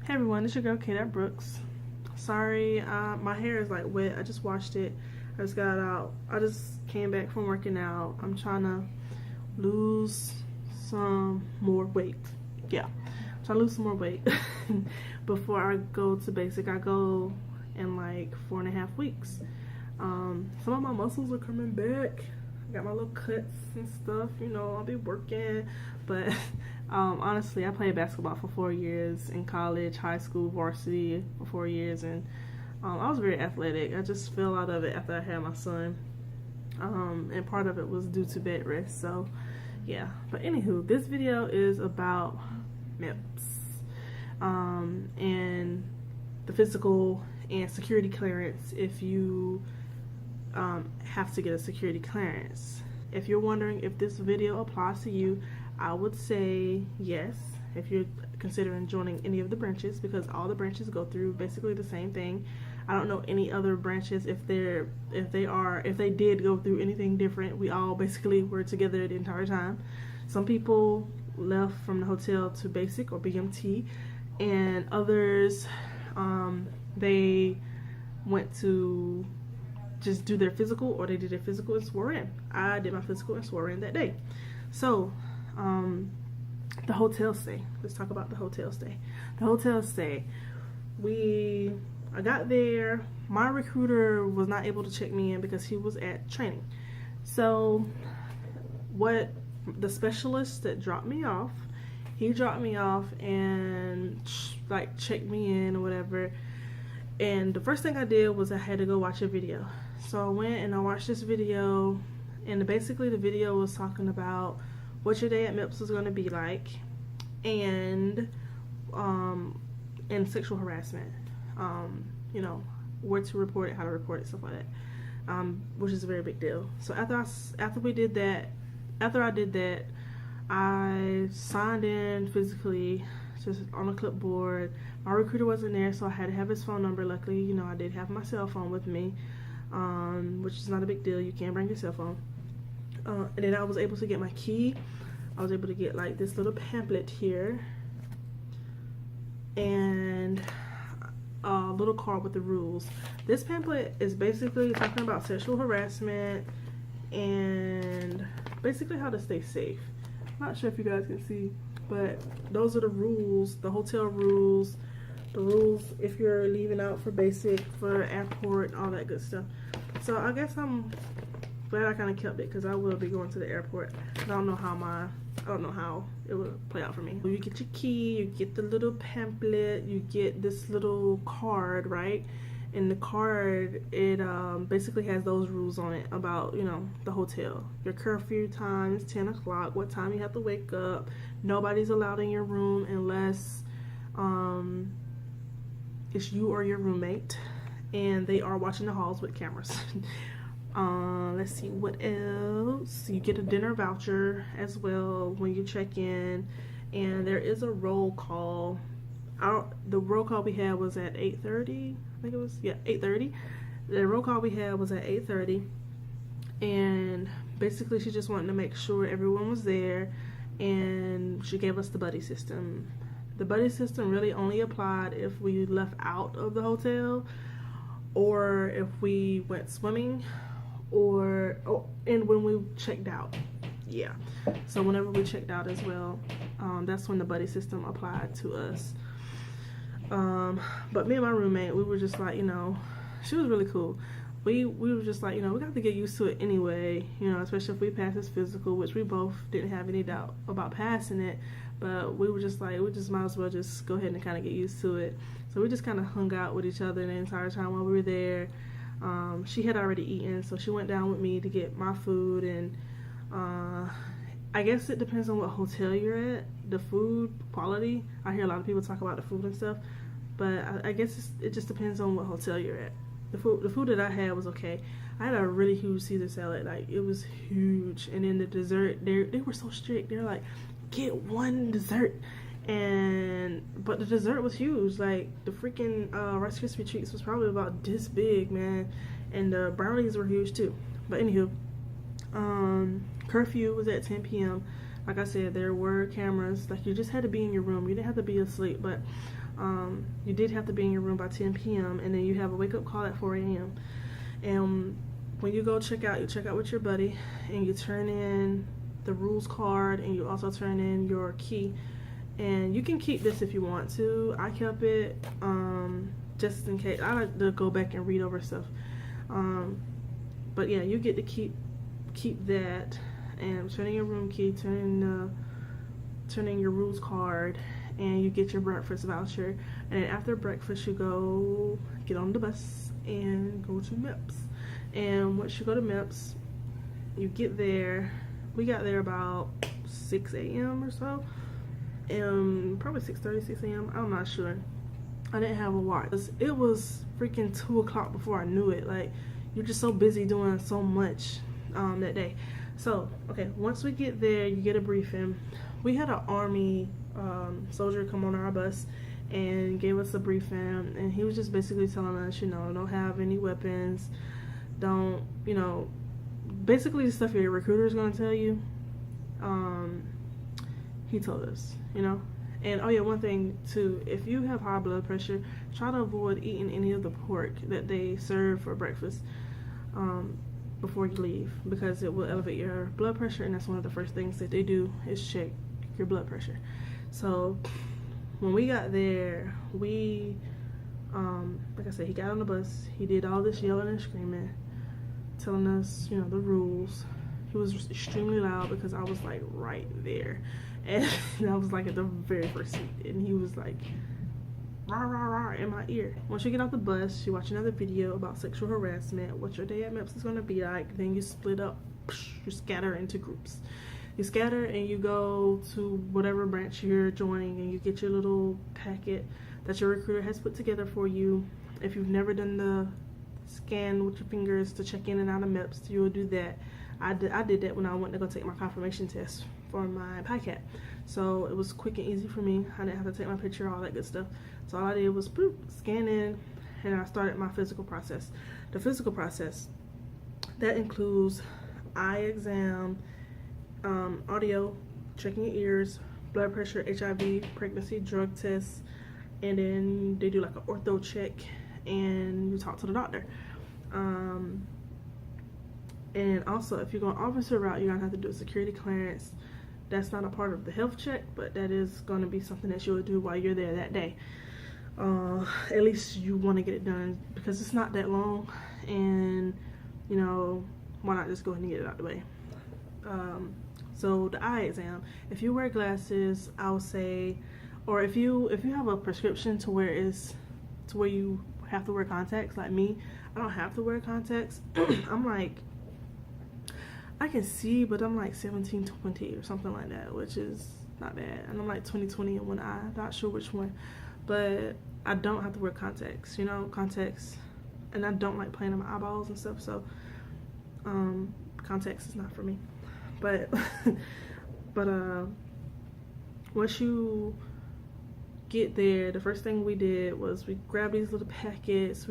Hey everyone, it's your girl Kate at Brooks. Sorry, my hair is like wet. I just washed it. I just got out. I just came back from working out. I'm trying to lose some more weight. Yeah, I'm trying to lose some more weight before I go to basic. I go in like 4.5 weeks. Some of my muscles are coming back. I got my little cuts and stuff. You know, I'll be working, but honestly, I played basketball for 4 years in college, high school, varsity for 4 years, and I was very athletic. I just fell out of it after I had my son, and part of it was due to bed rest. So, yeah. But anywho, this video is about MEPS and the physical and security clearance if you have to get a security clearance. If you're wondering if this video applies to you, I would say yes if you're considering joining any of the branches, because all the branches go through basically the same thing. I don't know any other branches if they did go through anything different. We all basically were together the entire time. Some people left from the hotel to basic or BMT, and others they went to just do their physical, or they did their physical and swore in. I did my physical and swore in that day. So the hotel stay, let's talk about the hotel stay. The hotel stay, I got there. My recruiter was not able to check me in because he was at training. So what the specialist that dropped me off, he dropped me off and like checked me in or whatever. And the first thing I did was I had to go watch a video. So I went and I watched this video, and basically the video was talking about what your day at MEPS was going to be like, and sexual harassment, you know, where to report it, how to report it, stuff like that, which is a very big deal. So after I did that, I signed in physically, just on a clipboard. My recruiter wasn't there, so I had to have his phone number. Luckily, you know, I did have my cell phone with me, which is not a big deal. You can bring your cell phone. And then I was able to get my key. I was able to get like this little pamphlet here and a little card with the rules. This pamphlet is basically talking about sexual harassment and basically how to stay safe. I'm not sure if you guys can see, but those are the rules, the hotel rules, the rules if you're leaving out for basic, for airport, all that good stuff. So I guess I'm glad I kind of kept it, because I will be going to the airport. I don't know how it will play out for me. You get your key, you get the little pamphlet, you get this little card, right? And the card, it basically has those rules on it about, you know, the hotel. Your curfew time is 10 o'clock, what time you have to wake up. Nobody's allowed in your room unless it's you or your roommate, and they are watching the halls with cameras. Let's see what else. You get a dinner voucher as well when you check in, and there is a roll call. The roll call we had was at 8:30. I think it was, yeah, 8:30. The roll call we had was at 8:30, and basically she just wanted to make sure everyone was there, and she gave us the buddy system. The buddy system really only applied if we left out of the hotel, or if we went swimming, and when we checked out. Yeah, so whenever we checked out as well, that's when the buddy system applied to us. But me and my roommate, we were just like, you know, she was really cool. We were just like, you know, we got to get used to it anyway, you know, especially if we pass this physical, which we both didn't have any doubt about passing it. But we were just like, we just might as well just go ahead and kind of get used to it. So we just kind of hung out with each other the entire time while we were there. She had already eaten, so she went down with me to get my food, and I guess it depends on what hotel you're at, the food quality. I hear a lot of people talk about the food and stuff, but I guess it just depends on what hotel you're at. The food that I had was okay. I had a really huge Caesar salad, like it was huge, and then the dessert, they were so strict. They're like, get one dessert, but the dessert was huge. Like the freaking Rice Krispie treats was probably about this big, man, and the brownies were huge too. But anywho, curfew was at 10 p.m. Like I said, there were cameras. Like, you just had to be in your room. You didn't have to be asleep. But You did have to be in your room by 10 p.m. and then you have a wake up call at 4 a.m. And when you go check out, you check out with your buddy and you turn in the rules card and you also turn in your key. And you can keep this if you want to. I kept it just in case. I like to go back and read over stuff. But yeah, you get to keep that, and turn in your room key, turn in your rules card, and you get your breakfast voucher. And then after breakfast, you go get on the bus and go to MEPS. And once you go to MEPS, you get there. We got there about 6 a.m. or so. Probably 6:30, 6 a.m. I'm not sure. I didn't have a watch. It was freaking 2 o'clock before I knew it. Like, you're just so busy doing so much that day. So, okay, once we get there, you get a briefing. We had an Army soldier come on our bus and gave us a briefing, and he was just basically telling us, you know, don't have any weapons, don't, you know, basically the stuff your recruiter is going to tell you. He told us, you know. And oh yeah, one thing too, if you have high blood pressure, try to avoid eating any of the pork that they serve for breakfast before you leave, because it will elevate your blood pressure, and that's one of the first things that they do is check your blood pressure. So when we got there, we like I said, he got on the bus, he did all this yelling and screaming, telling us, you know, the rules. He was extremely loud because I was like right there, and I was like at the very first seat, and he was like rah rah rah in my ear. Once you get off the bus, you watch another video about sexual harassment, what your day at MEPS is going to be like. Then you split up, you scatter into groups. You scatter and you go to whatever branch you're joining, and you get your little packet that your recruiter has put together for you. If you've never done the scan with your fingers to check in and out of MEPS, you will do that. I did that when I went to go take my confirmation test for my PICAT. So it was quick and easy for me. I didn't have to take my picture, all that good stuff. So all I did was boop, scan in, and I started my physical process. The physical process, that includes eye exam, audio, checking your ears, blood pressure, HIV, pregnancy, drug tests, and then they do like an ortho check, and you talk to the doctor. And also, if you're going officer route, you're gonna have to do a security clearance. That's not a part of the health check, but that is going to be something that you'll do while you're there that day. At least you want to get it done because it's not that long, and you know, why not just go ahead and get it out of the way. So the eye exam, if you wear glasses, I would say, or if you have a prescription to where you have to wear contacts, like me, I don't have to wear contacts. I'm like, I can see, but I'm like 17-20 or something like that, which is not bad. And I'm like 20/20 in one eye, not sure which one, but I don't have to wear contacts, you know, contacts, and I don't like playing in my eyeballs and stuff, so contacts is not for me. But once you get there, the first thing we did was we grabbed these little packets.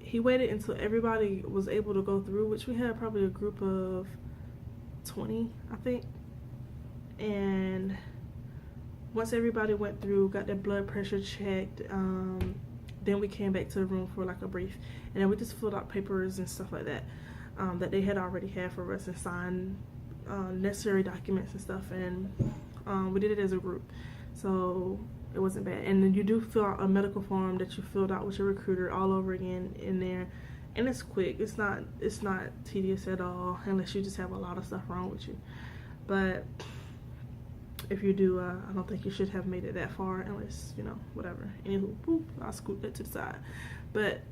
He waited until everybody was able to go through, which we had probably a group of 20, I think. And once everybody went through, got their blood pressure checked, then we came back to the room for like a brief, and then we just filled out papers and stuff like that that they had already had for us, and signed necessary documents and stuff, and we did it as a group, so it wasn't bad. And then you do fill out a medical form that you filled out with your recruiter all over again in there, and it's quick. It's not tedious at all, unless you just have a lot of stuff wrong with you. But if you do, I don't think you should have made it that far, unless, you know, whatever. Anywho, boop, I'll scoot that to the side. But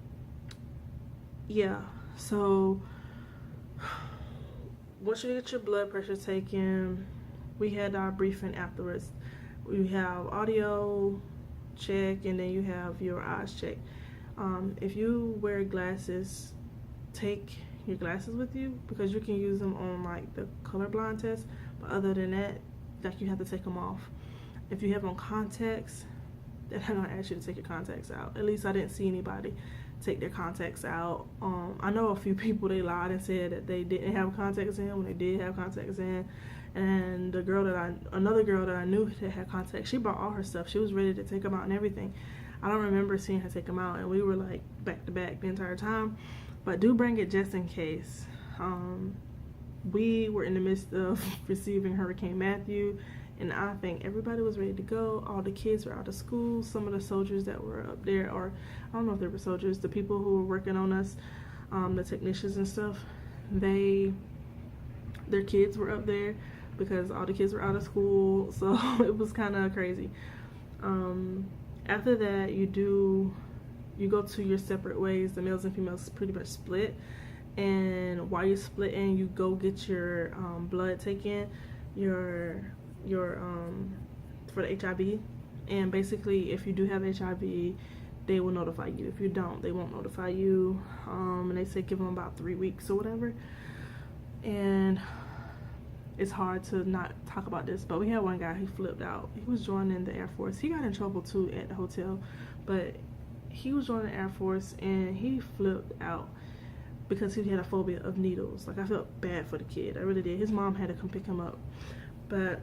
yeah, so once you get your blood pressure taken, we had our briefing afterwards. We have audio check, and then you have your eyes check. If you wear glasses, take your glasses with you, because you can use them on like the colorblind test, but other than that, like, you have to take them off. If you have on contacts, they're not gonna ask you to take your contacts out. At least I didn't see anybody take their contacts out. I know a few people, they lied and said that they didn't have contacts in when they did have contacts in, And another girl that I knew that had contacts, she brought all her stuff. She was ready to take them out and everything. I don't remember seeing her take them out, and we were like back to back the entire time. But do bring it just in case. We were in the midst of receiving Hurricane Matthew, and I think everybody was ready to go. All the kids were out of school. Some of the soldiers that were up there, or I don't know if they were soldiers, the people who were working on us, the technicians and stuff, their kids were up there because all the kids were out of school. So it was kind of crazy. After that, you go to your separate ways. The males and females pretty much split, and while you're splitting, you go get your blood taken, for the HIV. And basically, if you do have HIV, they will notify you. If you don't, they won't notify you. And they say give them about 3 weeks or whatever. And it's hard to not talk about this, but we had one guy who flipped out. He was joining the Air Force. He got in trouble too at the hotel, but he was joining the Air Force and he flipped out because he had a phobia of needles. Like, I felt bad for the kid. I really did. His mom had to come pick him up. But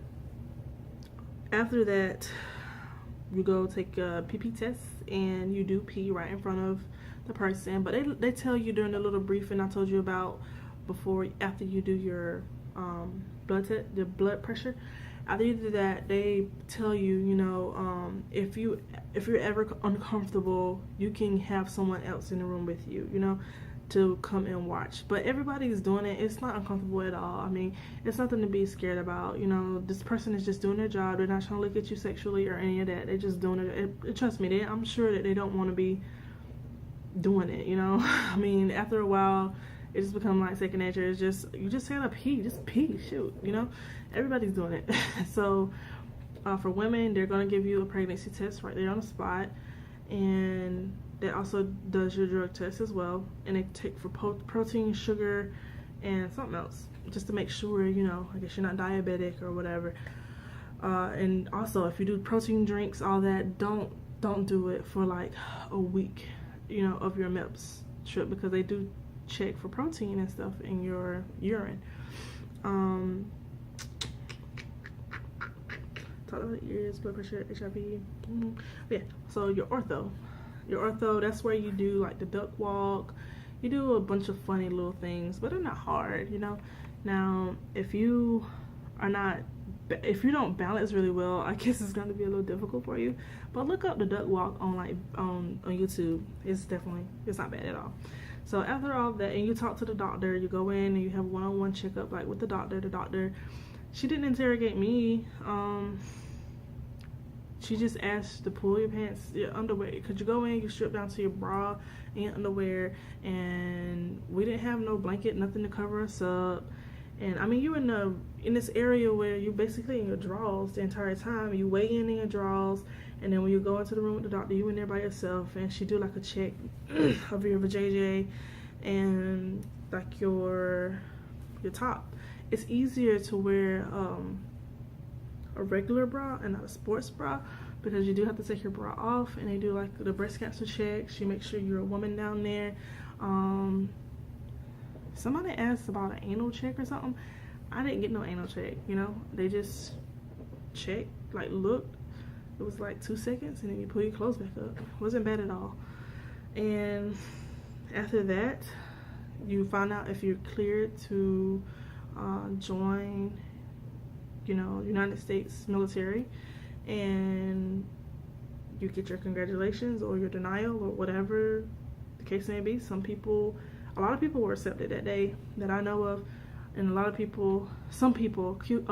after that, you go take a PP test and you do pee right in front of the person. But they tell you during the little briefing I told you about after you do your the blood pressure. After you do that, they tell you, if you're ever uncomfortable, you can have someone else in the room with you, to come and watch. But everybody's doing it. It's not uncomfortable at all. I mean, it's nothing to be scared about. This person is just doing their job. They're not trying to look at you sexually or any of that. They're just doing it. Trust me, I'm sure that they don't want to be doing it, I mean, after a while, it just becomes like second nature. It's just, you just gotta pee, shoot, everybody's doing it. So for women, they're gonna give you a pregnancy test right there on the spot, and that also does your drug test as well, and they take for protein, sugar, and something else, just to make sure, I guess you're not diabetic or whatever. And also, if you do protein drinks, all that, don't do it for like a week, of your MEPS trip, because they do check for protein and stuff in your urine. Talk about ears, blood pressure, HIV. Yeah, so your ortho, that's where you do like the duck walk. You do a bunch of funny little things, but they're not hard, Now, if you don't balance really well, I guess it's going to be a little difficult for you. But look up the duck walk on YouTube. It's not bad at all. So after all that, and you talk to the doctor, you go in and you have a one-on-one checkup like with the doctor. The doctor, she didn't interrogate me. She just asked to pull your pants, your underwear. Could you go in, you strip down to your bra and your underwear, and we didn't have no blanket, nothing to cover us up. And I mean, you're in this area where you're basically in your drawers the entire time. You weigh in your drawers, and then when you go into the room with the doctor, you in there by yourself, and she do like a check of your vajayjay and like your top. It's easier to wear a regular bra and not a sports bra, because you do have to take your bra off, and they do like the breast cancer check. She makes sure you're a woman down there. Somebody asked about an anal check or something. I didn't get no anal check, They just checked, like looked. It was like 2 seconds, and then you pull your clothes back up. It wasn't bad at all. And after that, you find out if you're cleared to join, United States military, and you get your congratulations or your denial or whatever the case may be. A lot of people were accepted that day that I know of, and a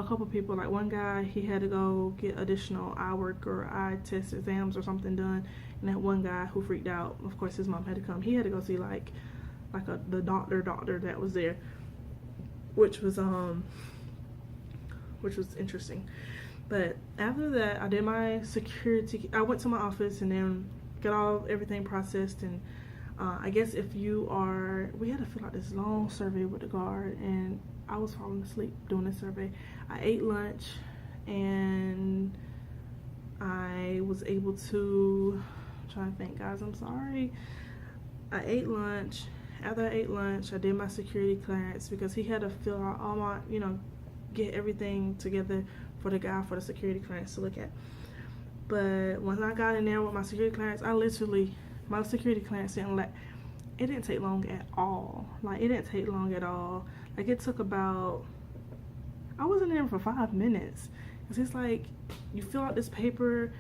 couple people, like one guy, he had to go get additional eye work or eye test exams or something done, and that one guy who freaked out, of course his mom had to come. He had to go see the doctor that was there, which was interesting. But after that, I did my security. I went to my office and then got everything processed. And I guess we had to fill out this long survey with the guard, and I was falling asleep doing this survey. I ate lunch, and I was able to, I'm trying to think, guys, I'm sorry. I ate lunch. After I ate lunch, I did my security clearance, because he had to fill out all my, get everything together for the guy for the security clearance to look at. But once I got in there with my security clearance, my security clearance didn't take long at all. Like, it didn't take long at all. Like, it took about, I wasn't in for 5 minutes. It's just like, you fill out this paper,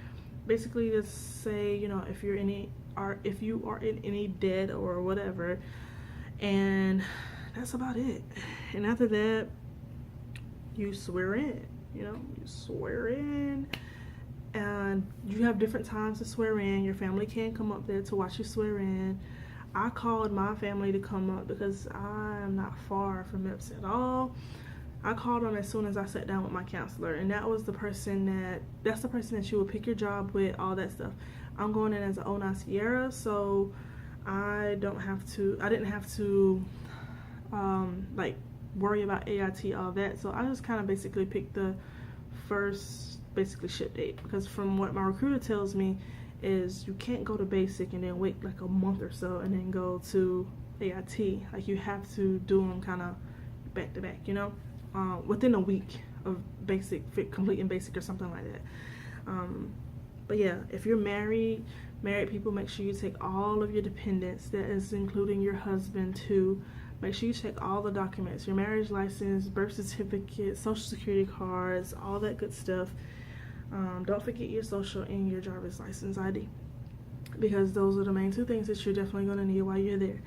basically to say, you know, if you are in any debt or whatever, and that's about it. And after that, you swear in, and you have different times to swear in. Your family can come up there to watch you swear in. I called my family to come up because I am not far from MEPS at all. I called them as soon as I sat down with my counselor, and that's the person that you will pick your job with, all that stuff. I'm going in as an 09 Sierra, so I didn't have to like worry about AIT, all that. So I just kind of basically picked the first ship date, because from what my recruiter tells me is you can't go to basic and then wait like a month or so and then go to AIT. Like, you have to do them kind of back to back, within a week of completing basic or something like that. But yeah, if you're married people, make sure you take all of your dependents, that is including your husband too. Make sure you check all the documents, your marriage license, birth certificate, social security cards, all that good stuff. Don't forget your social and your driver's license ID, because those are the main 2 things that you're definitely going to need while you're there.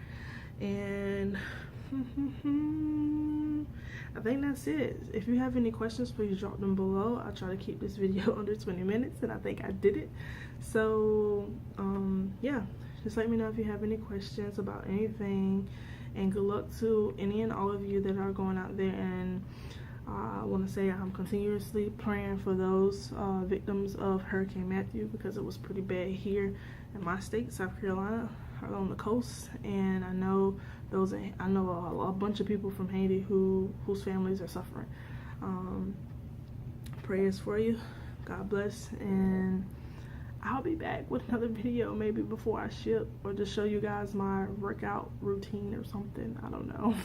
And I think that's it. If you have any questions, please drop them below. I'll try to keep this video under 20 minutes, and I think I did it. So yeah, just let me know if you have any questions about anything, and good luck to any and all of you that are going out there. And I want to say I'm continuously praying for those victims of Hurricane Matthew, because it was pretty bad here in my state, South Carolina, on the coast. And I know a bunch of people from Haiti whose families are suffering. Prayers for you. God bless, and I'll be back with another video maybe before I ship, or just show you guys my workout routine or something. I don't know.